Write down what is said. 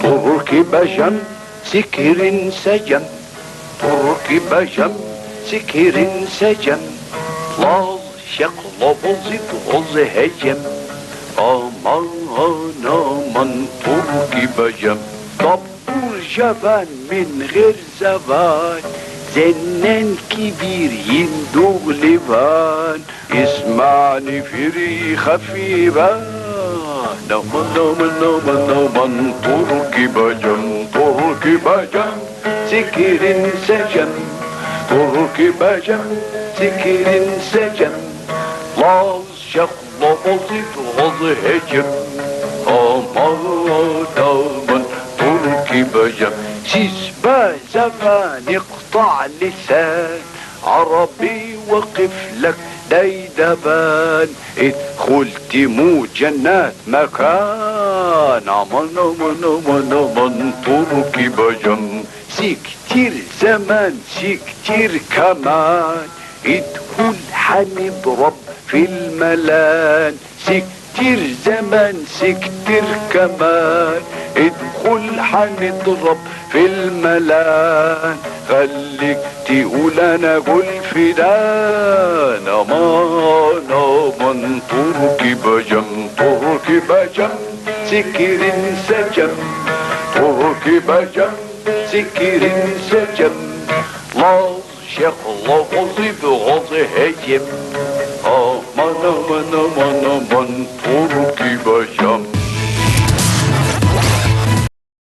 تركي بجم سكر سجن، تركي بجم سكر سجن، لاز شقلب زد غز هجم، aman aman تركي بجم. دبور جبان من غير زبان، زنان كبير يندوغ لبان، اسمعني في خفيفة نوما نوما نوما نوما تركي بجم، تركي بجم سكر سجن، تركي بجم سكر سجن، لاز شقلب زد غز هجم، aman aman تركي بجم. سيسبا زمان اقطع لسان، عربي وقف لك ديدبان، ادخل تموت جنات مكان، aman aman aman aman تركي بجم. سكتير زمان سكتير كمان، ادخل حنضرب في الملان، سكتير زمان سكتير كمان، ادخل حنضرب في الملان، خليك تقول انا قول فدان، امان امان تركي بجم، تركي بجم سكر سجم، تركي بجم سكر سجم، لاز شقلب زد غز هجم، aman aman aman aman تركي